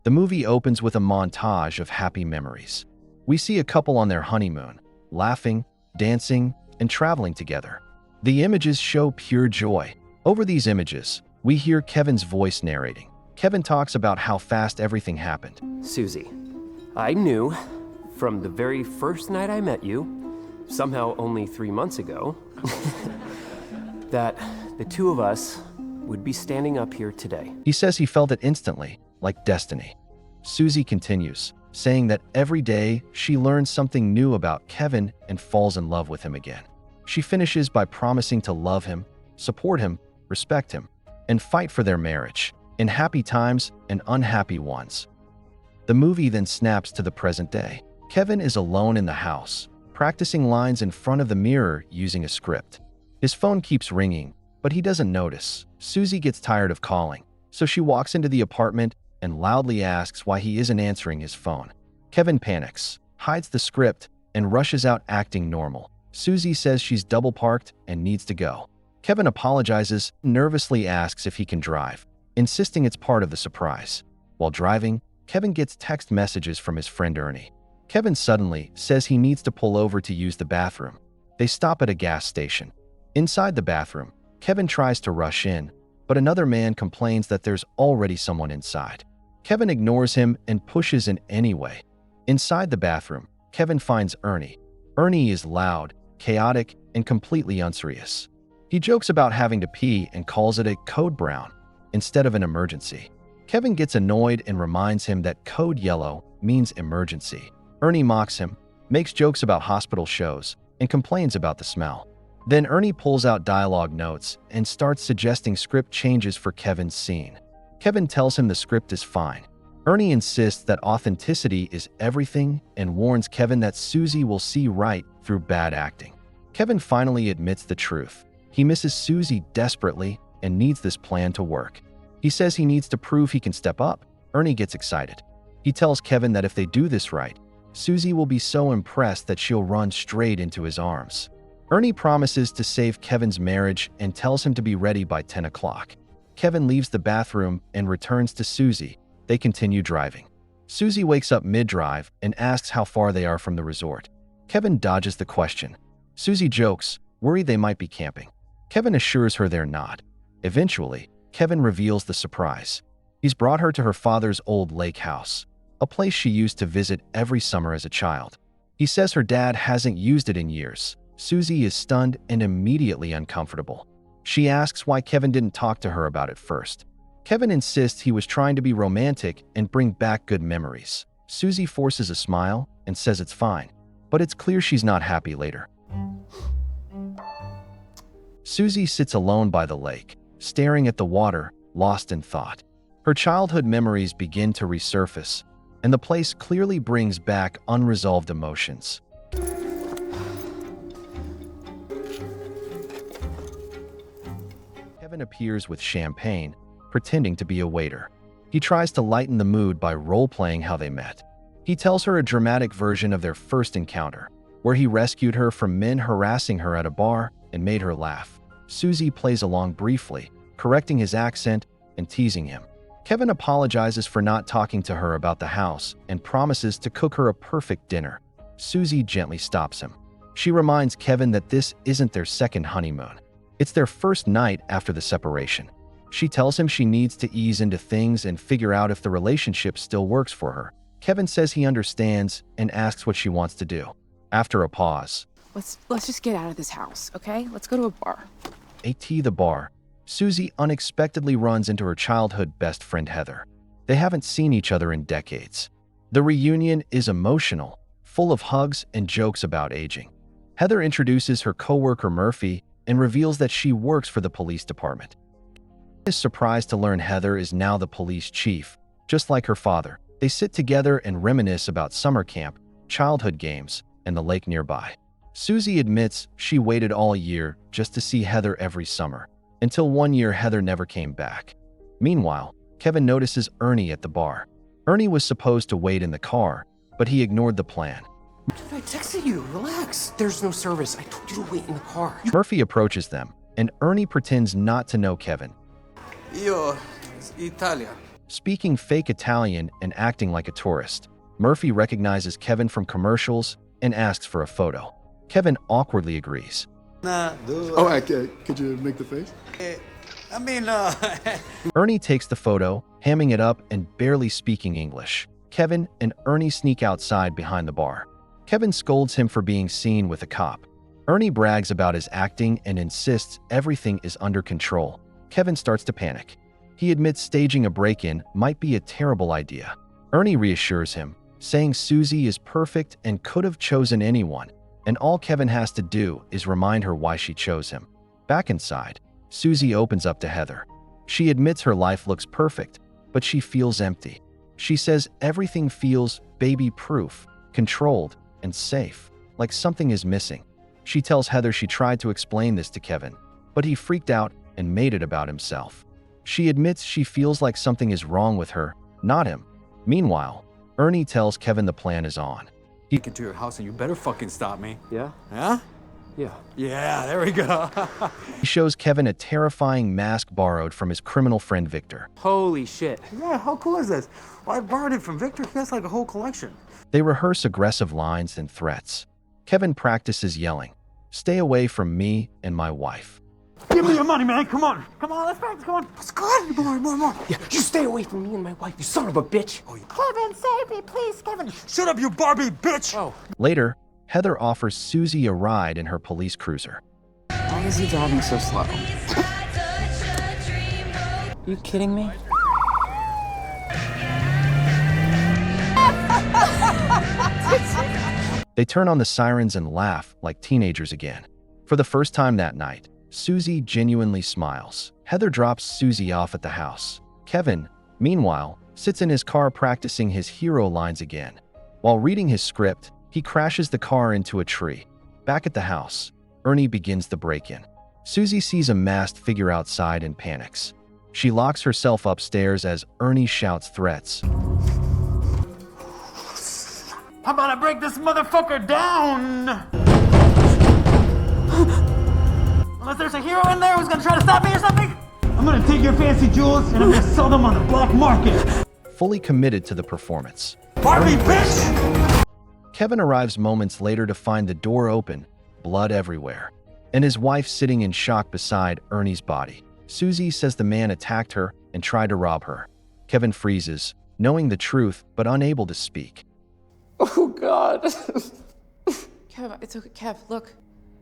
The movie opens with a montage of happy memories. We see a couple on their honeymoon, laughing, dancing, and traveling together. The images show pure joy. Over these images, we hear Kevin's voice narrating. Kevin talks about how fast everything happened. Susie, I knew from the very first night I met you, somehow only 3 months ago, that the two of us would be standing up here today. He says he felt it instantly, like destiny. Susie continues, saying that every day she learns something new about Kevin and falls in love with him again. She finishes by promising to love him, support him, respect him, and fight for their marriage, in happy times and unhappy ones. The movie then snaps to the present day. Kevin is alone in the house, practicing lines in front of the mirror using a script. His phone keeps ringing, but he doesn't notice. Susie gets tired of calling, so she walks into the apartment and loudly asks why he isn't answering his phone. Kevin panics, hides the script, and rushes out acting normal. Susie says she's double parked and needs to go. Kevin apologizes, nervously asks if he can drive, insisting it's part of the surprise. While driving, Kevin gets text messages from his friend Ernie. Kevin suddenly says he needs to pull over to use the bathroom. They stop at a gas station. Inside the bathroom, Kevin tries to rush in, but another man complains that there's already someone inside. Kevin ignores him and pushes in anyway. Inside the bathroom, Kevin finds Ernie. Ernie is loud, chaotic, and completely unserious. He jokes about having to pee and calls it a code brown instead of an emergency. Kevin gets annoyed and reminds him that code yellow means emergency. Ernie mocks him, makes jokes about hospital shows, and complains about the smell. Then Ernie pulls out dialogue notes and starts suggesting script changes for Kevin's scene. Kevin tells him the script is fine. Ernie insists that authenticity is everything and warns Kevin that Susie will see right through bad acting. Kevin finally admits the truth. He misses Susie desperately and needs this plan to work. He says he needs to prove he can step up. Ernie gets excited. He tells Kevin that if they do this right, Susie will be so impressed that she'll run straight into his arms. Ernie promises to save Kevin's marriage and tells him to be ready by 10 o'clock. Kevin leaves the bathroom and returns to Susie. They continue driving. Susie wakes up mid-drive and asks how far they are from the resort. Kevin dodges the question. Susie jokes, worried they might be camping. Kevin assures her they're not. Eventually, Kevin reveals the surprise. He's brought her to her father's old lake house, a place she used to visit every summer as a child. He says her dad hasn't used it in years. Susie is stunned and immediately uncomfortable. She asks why Kevin didn't talk to her about it first. Kevin insists he was trying to be romantic and bring back good memories. Susie forces a smile and says it's fine, but it's clear she's not happy later. Susie sits alone by the lake, staring at the water, lost in thought. Her childhood memories begin to resurface, and the place clearly brings back unresolved emotions. Kevin appears with champagne, pretending to be a waiter. He tries to lighten the mood by role-playing how they met. He tells her a dramatic version of their first encounter, where he rescued her from men harassing her at a bar and made her laugh. Susie plays along briefly, correcting his accent and teasing him. Kevin apologizes for not talking to her about the house and promises to cook her a perfect dinner. Susie gently stops him. She reminds Kevin that this isn't their second honeymoon. It's their first night after the separation. She tells him she needs to ease into things and figure out if the relationship still works for her. Kevin says he understands and asks what she wants to do. After a pause, Let's just get out of this house, okay? Let's go to a bar. the bar, Susie unexpectedly runs into her childhood best friend Heather. They haven't seen each other in decades. The reunion is emotional, full of hugs and jokes about aging. Heather introduces her coworker Murphy and reveals that she works for the police department. He is surprised to learn Heather is now the police chief, just like her father. They sit together and reminisce about summer camp, childhood games, and the lake nearby. Susie admits she waited all year just to see Heather every summer, until one year Heather never came back. Meanwhile, Kevin notices Ernie at the bar. Ernie was supposed to wait in the car, but he ignored the plan. Dude, I texted you. Relax. There's no service. I told you to wait in the car. Murphy approaches them, and Ernie pretends not to know Kevin. Io Italian. speaking fake Italian and acting like a tourist. Murphy recognizes Kevin from commercials and asks for a photo. Kevin awkwardly agrees. Nah, dude. Oh, could you make the face? Ernie takes the photo, hamming it up and barely speaking English. Kevin and Ernie sneak outside behind the bar. Kevin scolds him for being seen with a cop. Ernie brags about his acting and insists everything is under control. Kevin starts to panic. He admits staging a break-in might be a terrible idea. Ernie reassures him, saying Susie is perfect and could have chosen anyone, and all Kevin has to do is remind her why she chose him. Back inside, Susie opens up to Heather. She admits her life looks perfect, but she feels empty. She says everything feels baby-proof, controlled, and safe, like something is missing. She tells Heather she tried to explain this to Kevin, but he freaked out and made it about himself. She admits she feels like something is wrong with her, not him. Meanwhile, Ernie tells Kevin the plan is on. Get into your house and you better fucking stop me. Yeah? Huh? Yeah. Yeah, there we go. He shows Kevin a terrifying mask borrowed from his criminal friend Victor. Holy shit. Yeah, how cool is this? Well, I borrowed it from Victor. He has like a whole collection. They rehearse aggressive lines and threats. Kevin practices yelling, "Stay away from me and my wife." Give me your money, man. Come on. Come on, let's practice. Come on. Let's go. More. Yeah, you stay away from me and my wife, you son of a bitch. Kevin, save me, please, Kevin. Shut up, you Barbie bitch. Oh. Later, Heather offers Susie a ride in her police cruiser. Why is he driving so slow? You kidding me? They turn on the sirens and laugh like teenagers again. For the first time that night, Susie genuinely smiles. Heather drops Susie off at the house. Kevin, meanwhile, sits in his car practicing his hero lines again. While reading his script, he crashes the car into a tree. Back at the house, Ernie begins the break-in. Susie sees a masked figure outside and panics. She locks herself upstairs as Ernie shouts threats. How about I break this motherfucker down? Unless there's a hero in there who's gonna try to stop me or something? I'm gonna take your fancy jewels and I'm gonna sell them on the black market. Fully committed to the performance. Barbie bitch! Kevin arrives moments later to find the door open, blood everywhere, and his wife sitting in shock beside Ernie's body. Susie says the man attacked her and tried to rob her. Kevin freezes, knowing the truth but unable to speak. Oh, God. Kev, it's okay. Kev, look.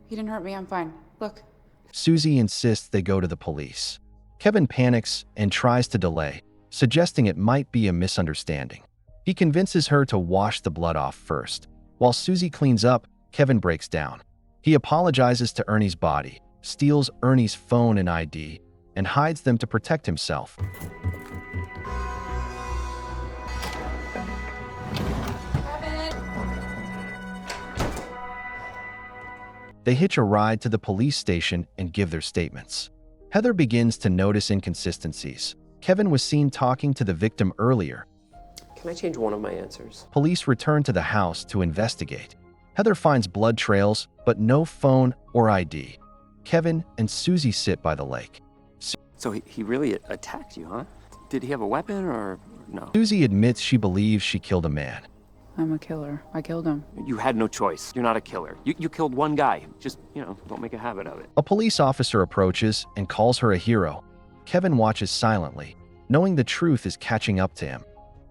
He didn't hurt me. I'm fine. Look. Susie insists they go to the police. Kevin panics and tries to delay, suggesting it might be a misunderstanding. He convinces her to wash the blood off first. While Susie cleans up, Kevin breaks down. He apologizes to Ernie's body, steals Ernie's phone and ID, and hides them to protect himself. They hitch a ride to the police station and give their statements. Heather begins to notice inconsistencies. Kevin was seen talking to the victim earlier. Can I change one of my answers? Police return to the house to investigate. Heather finds blood trails, but no phone or ID. Kevin and Susie sit by the lake. So he really attacked you, huh? Did he have a weapon or no? Susie admits she believes she killed a man. I'm a killer. I killed him. You had no choice. You're not a killer. You killed one guy. Just, don't make a habit of it. A police officer approaches and calls her a hero. Kevin watches silently, knowing the truth is catching up to him.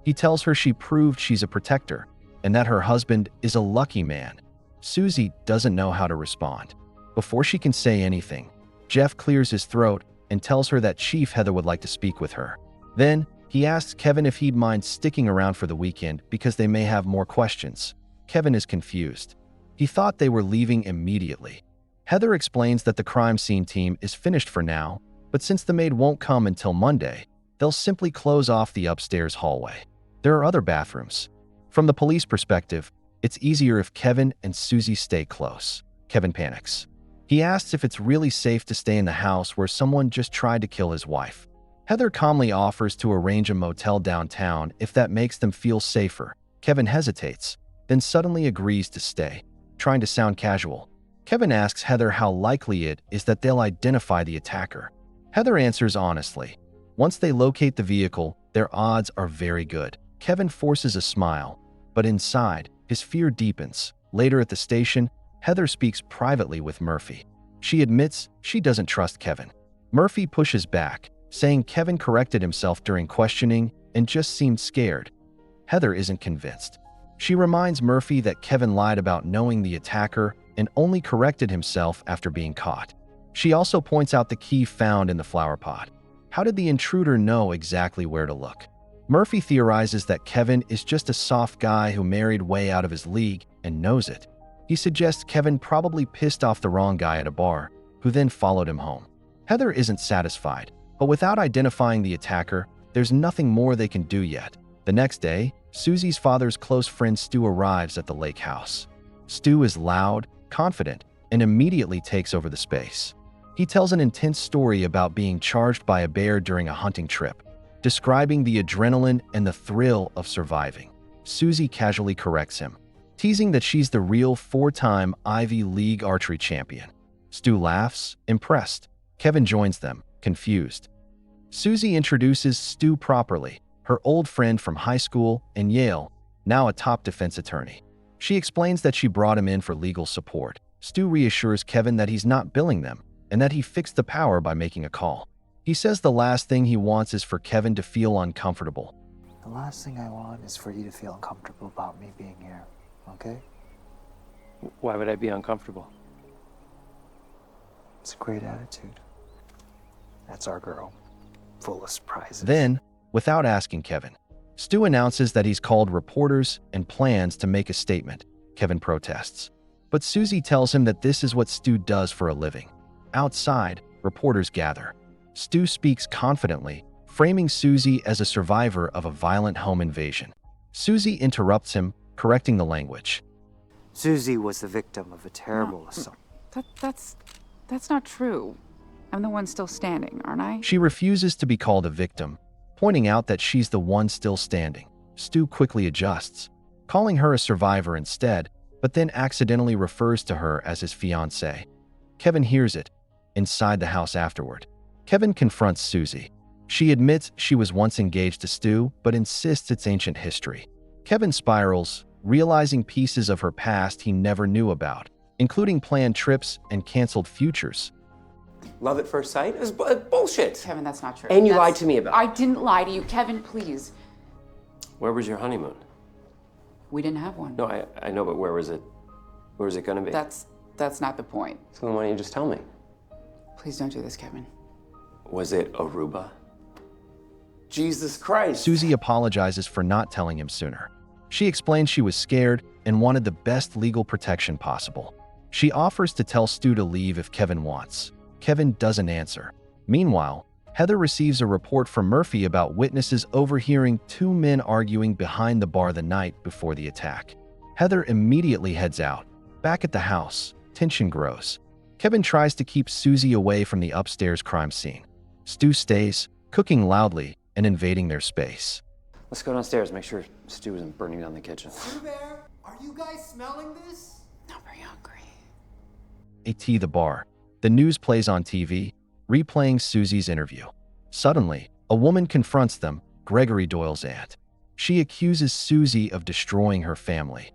He tells her she proved she's a protector and that her husband is a lucky man. Susie doesn't know how to respond. Before she can say anything, Jeff clears his throat and tells her that Chief Heather would like to speak with her. Then, he asks Kevin if he'd mind sticking around for the weekend because they may have more questions. Kevin is confused. He thought they were leaving immediately. Heather explains that the crime scene team is finished for now, but since the maid won't come until Monday, they'll simply close off the upstairs hallway. There are other bathrooms. From the police perspective, it's easier if Kevin and Susie stay close. Kevin panics. He asks if it's really safe to stay in the house where someone just tried to kill his wife. Heather calmly offers to arrange a motel downtown if that makes them feel safer. Kevin hesitates, then suddenly agrees to stay, trying to sound casual. Kevin asks Heather how likely it is that they'll identify the attacker. Heather answers honestly. Once they locate the vehicle, their odds are very good. Kevin forces a smile, but inside, his fear deepens. Later at the station, Heather speaks privately with Murphy. She admits she doesn't trust Kevin. Murphy pushes back, saying Kevin corrected himself during questioning and just seemed scared. Heather isn't convinced. She reminds Murphy that Kevin lied about knowing the attacker and only corrected himself after being caught. She also points out the key found in the flower pot. How did the intruder know exactly where to look? Murphy theorizes that Kevin is just a soft guy who married way out of his league and knows it. He suggests Kevin probably pissed off the wrong guy at a bar, who then followed him home. Heather isn't satisfied, but without identifying the attacker, there's nothing more they can do yet. The next day, Susie's father's close friend Stu arrives at the lake house. Stu is loud, confident, and immediately takes over the space. He tells an intense story about being charged by a bear during a hunting trip, describing the adrenaline and the thrill of surviving. Susie casually corrects him, teasing that she's the real 4-time Ivy League archery champion. Stu laughs, impressed. Kevin joins them, confused. Susie introduces Stu properly, her old friend from high school and Yale, now a top defense attorney. She explains that she brought him in for legal support. Stu reassures Kevin that he's not billing them and that he fixed the power by making a call. He says the last thing he wants is for Kevin to feel uncomfortable. The last thing I want is for you to feel uncomfortable about me being here, okay? Why would I be uncomfortable? It's a great attitude. That's our girl, full of surprises. Then, without asking Kevin, Stu announces that he's called reporters and plans to make a statement. Kevin protests, but Susie tells him that this is what Stu does for a living. Outside, reporters gather. Stu speaks confidently, framing Susie as a survivor of a violent home invasion. Susie interrupts him, correcting the language. Susie was the victim of a terrible assault. That's not true. I'm the one still standing, aren't I? She refuses to be called a victim, pointing out that she's the one still standing. Stu quickly adjusts, calling her a survivor instead, but then accidentally refers to her as his fiancée. Kevin hears it, inside the house afterward. Kevin confronts Susie. She admits she was once engaged to Stu, but insists it's ancient history. Kevin spirals, realizing pieces of her past he never knew about, including planned trips and canceled futures. Love at first sight is bullshit. Kevin, that's not true. And you lied to me about it. I didn't lie to you. Kevin, please. Where was your honeymoon? We didn't have one. No, I know, but where was it? Where was it gonna be? That's not the point. So then why don't you just tell me? Please don't do this, Kevin. Was it Aruba? Jesus Christ. Susie apologizes for not telling him sooner. She explains she was scared and wanted the best legal protection possible. She offers to tell Stu to leave if Kevin wants. Kevin doesn't answer. Meanwhile, Heather receives a report from Murphy about witnesses overhearing 2 men arguing behind the bar the night before the attack. Heather immediately heads out. Back at the house, tension grows. Kevin tries to keep Susie away from the upstairs crime scene. Stu stays, cooking loudly and invading their space. Let's go downstairs, make sure Stu isn't burning down the kitchen. Stu Bear, are you guys smelling this? Not very hungry. At the bar, the news plays on TV, replaying Susie's interview. Suddenly, a woman confronts them, Gregory Doyle's aunt. She accuses Susie of destroying her family.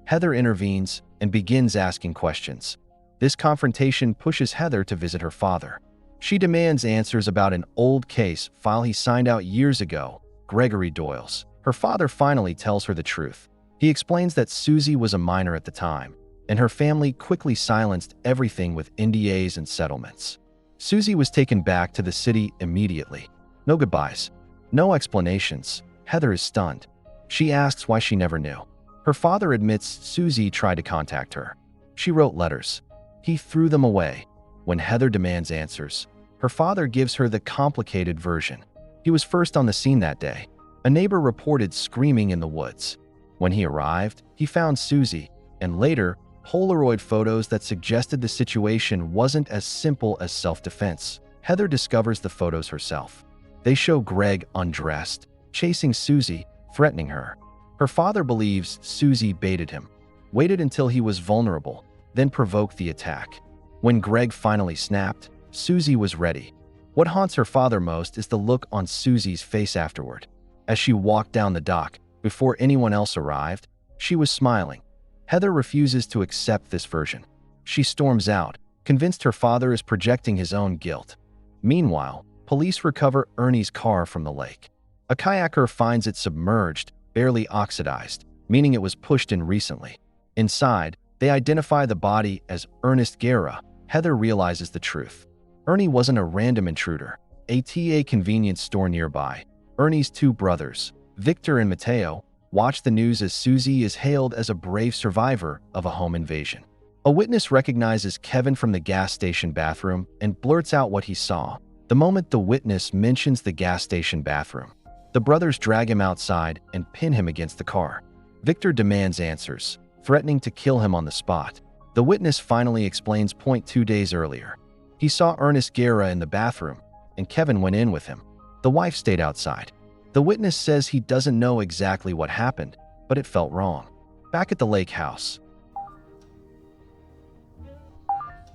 Heather intervenes and begins asking questions. This confrontation pushes Heather to visit her father. She demands answers about an old case file he signed out years ago, Gregory Doyle's. Her father finally tells her the truth. He explains that Susie was a minor at the time, and her family quickly silenced everything with NDAs and settlements. Susie was taken back to the city immediately. No goodbyes, no explanations. Heather is stunned. She asks why she never knew. Her father admits Susie tried to contact her. She wrote letters. He threw them away. When Heather demands answers, her father gives her the complicated version. He was first on the scene that day. A neighbor reported screaming in the woods. When he arrived, he found Susie, and later, Polaroid photos that suggested the situation wasn't as simple as self-defense. Heather discovers the photos herself. They show Greg undressed, chasing Susie, threatening her. Her father believes Susie baited him, waited until he was vulnerable, then provoked the attack. When Greg finally snapped, Susie was ready. What haunts her father most is the look on Susie's face afterward. As she walked down the dock, before anyone else arrived, she was smiling. Heather refuses to accept this version. She storms out, convinced her father is projecting his own guilt. Meanwhile, police recover Ernie's car from the lake. A kayaker finds it submerged, barely oxidized, meaning it was pushed in recently. Inside, they identify the body as Ernest Guerra. Heather realizes the truth. Ernie wasn't a random intruder. At a convenience store nearby, Ernie's two brothers, Victor and Mateo, watch the news as Susie is hailed as a brave survivor of a home invasion. A witness recognizes Kevin from the gas station bathroom and blurts out what he saw. The moment the witness mentions the gas station bathroom, the brothers drag him outside and pin him against the car. Victor demands answers, threatening to kill him on the spot. The witness finally explains point 2 days earlier. He saw Ernest Guerra in the bathroom, and Kevin went in with him. The wife stayed outside. The witness says he doesn't know exactly what happened, but it felt wrong. Back at the lake house,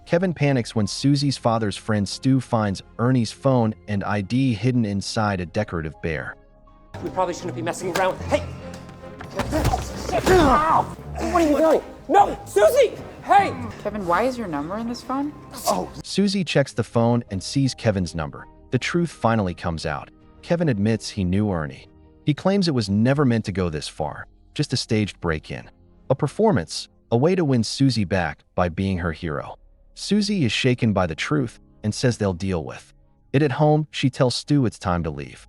Kevin panics when Susie's father's friend Stu finds Ernie's phone and ID hidden inside a decorative bear. We probably shouldn't be messing around. Hey! What are you doing? No! Susie! Hey! Kevin, why is your number in this phone? Susie checks the phone and sees Kevin's number. The truth finally comes out. Kevin admits he knew Ernie. He claims it was never meant to go this far, just a staged break-in. A performance, a way to win Susie back by being her hero. Susie is shaken by the truth and says they'll deal with it. At home, she tells Stu it's time to leave.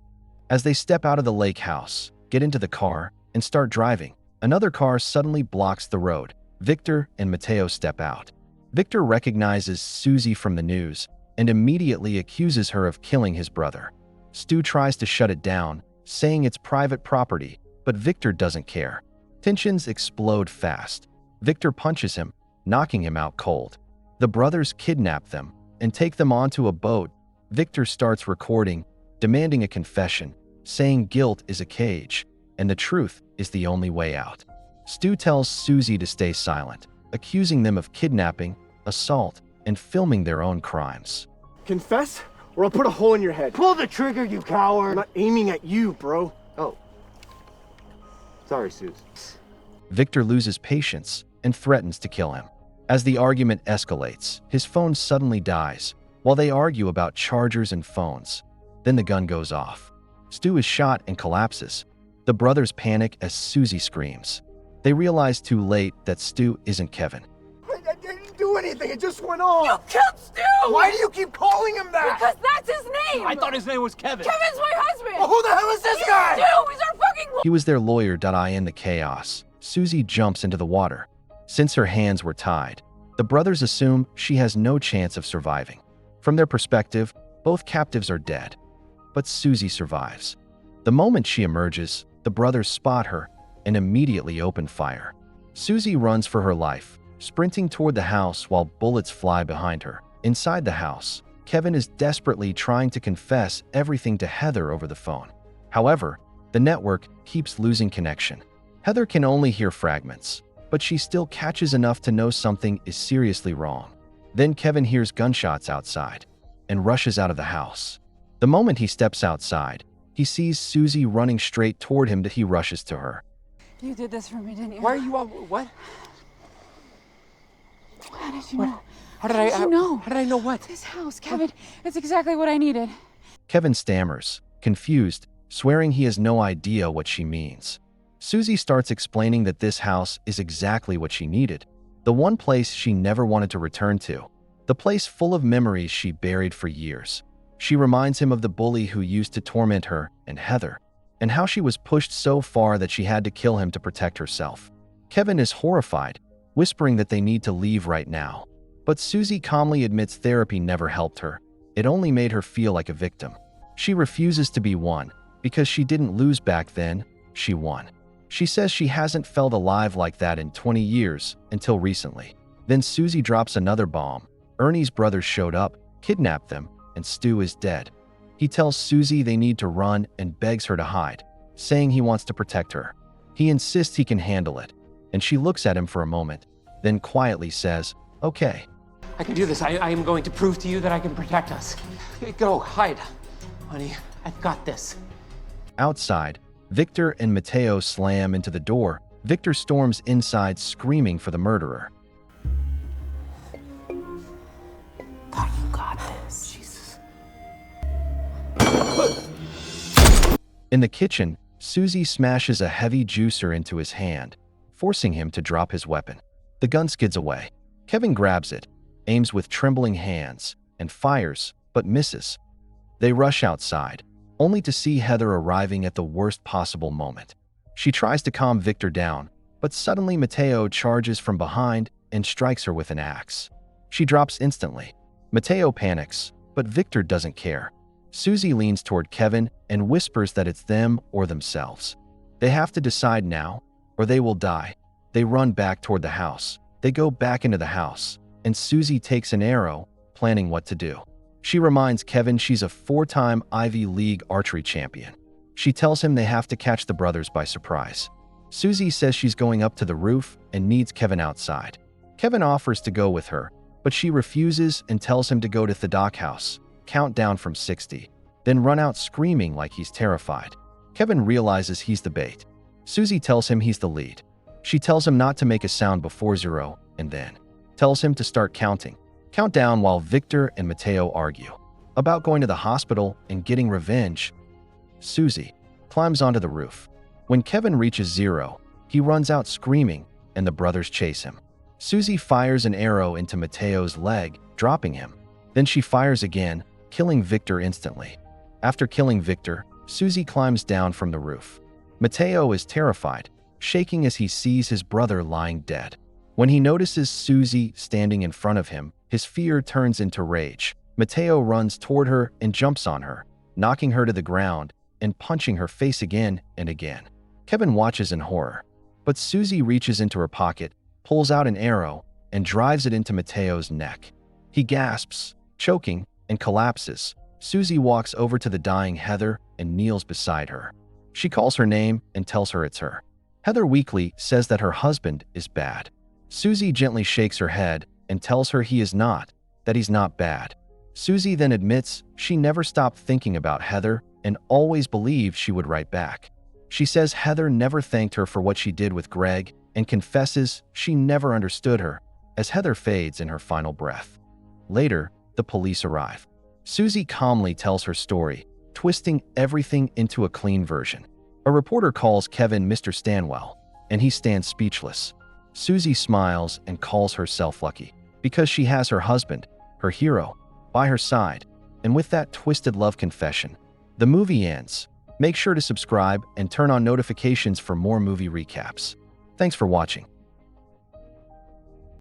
As they step out of the lake house, get into the car, and start driving, another car suddenly blocks the road. Victor and Mateo step out. Victor recognizes Susie from the news and immediately accuses her of killing his brother. Stu tries to shut it down, saying it's private property, but Victor doesn't care. Tensions explode fast. Victor punches him, knocking him out cold. The brothers kidnap them and take them onto a boat. Victor starts recording, demanding a confession, saying guilt is a cage, and the truth is the only way out. Stu tells Susie to stay silent, accusing them of kidnapping, assault, and filming their own crimes. Confess, or I'll put a hole in your head. Pull the trigger, you coward! I'm not aiming at you, bro. Oh. Sorry, Suze. Victor loses patience and threatens to kill him. As the argument escalates, his phone suddenly dies while they argue about chargers and phones. Then the gun goes off. Stu is shot and collapses. The brothers panic as Susie screams. They realize too late that Stu isn't Kevin. I didn't do anything, it just went off. You killed Stu! Why do you keep calling him that? Because that's his name! I thought his name was Kevin. Kevin's my husband! Well, who the hell is this guy? Stu! He's our fucking He was their lawyer. In the chaos, Susie jumps into the water. Since her hands were tied, the brothers assume she has no chance of surviving. From their perspective, both captives are dead. But Susie survives. The moment she emerges, the brothers spot her and immediately open fire. Susie runs for her life, sprinting toward the house while bullets fly behind her. Inside the house, Kevin is desperately trying to confess everything to Heather over the phone. However, the network keeps losing connection. Heather can only hear fragments, but she still catches enough to know something is seriously wrong. Then Kevin hears gunshots outside and rushes out of the house. The moment he steps outside, he sees Susie running straight toward him. He rushes to her. You did this for me, didn't you? Why are you all... What? How did you know? How did I know? How did I know what? This house, Kevin. It's exactly what I needed. Kevin stammers, confused, swearing he has no idea what she means. Susie starts explaining that this house is exactly what she needed, the one place she never wanted to return to, the place full of memories she buried for years. She reminds him of the bully who used to torment her and Heather, and how she was pushed so far that she had to kill him to protect herself. Kevin is horrified, whispering that they need to leave right now. But Susie calmly admits therapy never helped her. It only made her feel like a victim. She refuses to be one, because she didn't lose back then, she won. She says she hasn't felt alive like that in 20 years, until recently. Then Susie drops another bomb. Ernie's brothers showed up, kidnapped them, and Stu is dead. He tells Susie they need to run and begs her to hide, saying he wants to protect her. He insists he can handle it, and she looks at him for a moment, then quietly says, "Okay." I can do this. I am going to prove to you that I can protect us. Go, hide. Honey, I've got this. Outside, Victor and Mateo slam into the door. Victor storms inside screaming for the murderer. God, you got this. Jesus. In the kitchen, Susie smashes a heavy juicer into his hand, forcing him to drop his weapon. The gun skids away. Kevin grabs it, aims with trembling hands, and fires, but misses. They rush outside, only to see Heather arriving at the worst possible moment. She tries to calm Victor down, but suddenly Mateo charges from behind and strikes her with an axe. She drops instantly. Mateo panics, but Victor doesn't care. Susie leans toward Kevin and whispers that it's them or themselves. They have to decide now, or they will die. They run back toward the house. They go back into the house, and Susie takes an arrow, planning what to do. She reminds Kevin she's a 4-time Ivy League archery champion. She tells him they have to catch the brothers by surprise. Susie says she's going up to the roof and needs Kevin outside. Kevin offers to go with her, but she refuses and tells him to go to the doghouse, count down from 60, then run out screaming like he's terrified. Kevin realizes he's the bait. Susie tells him he's the lead. She tells him not to make a sound before 0 and then tells him to start counting. Count down while Victor and Mateo argue about going to the hospital and getting revenge. Susie climbs onto the roof. When Kevin reaches 0, he runs out screaming and the brothers chase him. Susie fires an arrow into Mateo's leg, dropping him. Then she fires again, killing Victor instantly. After killing Victor, Susie climbs down from the roof. Mateo is terrified, shaking as he sees his brother lying dead. When he notices Susie standing in front of him, his fear turns into rage. Mateo runs toward her and jumps on her, knocking her to the ground and punching her face again and again. Kevin watches in horror, but Susie reaches into her pocket, pulls out an arrow, and drives it into Mateo's neck. He gasps, choking, and collapses. Susie walks over to the dying Heather and kneels beside her. She calls her name and tells her it's her. Heather weakly says that her husband is bad. Susie gently shakes her head and tells her he is not, that he's not bad. Susie then admits she never stopped thinking about Heather and always believed she would write back. She says Heather never thanked her for what she did with Greg and confesses she never understood her as Heather fades in her final breath. Later, the police arrive. Susie calmly tells her story, twisting everything into a clean version. A reporter calls Kevin Mr. Stanwell, and he stands speechless. Susie smiles and calls herself lucky because she has her husband, her hero, by her side. And with that twisted love confession, the movie ends. Make sure to subscribe and turn on notifications for more movie recaps. Thanks for watching.